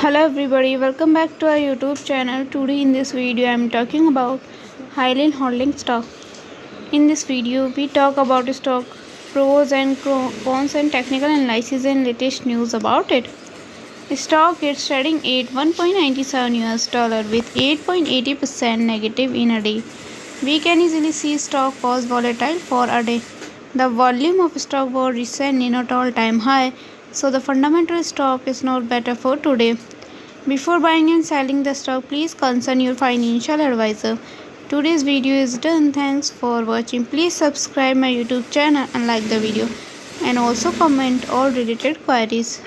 Hello everybody, welcome back to our YouTube channel. Today in this video I am talking about Hyliion holding stock. In this video we talk about stock pros and cons and technical analysis and latest news about it. Stock is trading at $1.97 with 8.80% negative in a day. We can easily see stock was volatile for a day. The volume of stock was recently not all-time high, so the fundamental stock is not better for today. Before buying and selling the stock, please consult your financial advisor. Today's video is done. Thanks for watching. Please subscribe my YouTube channel and like the video, and also comment all related queries.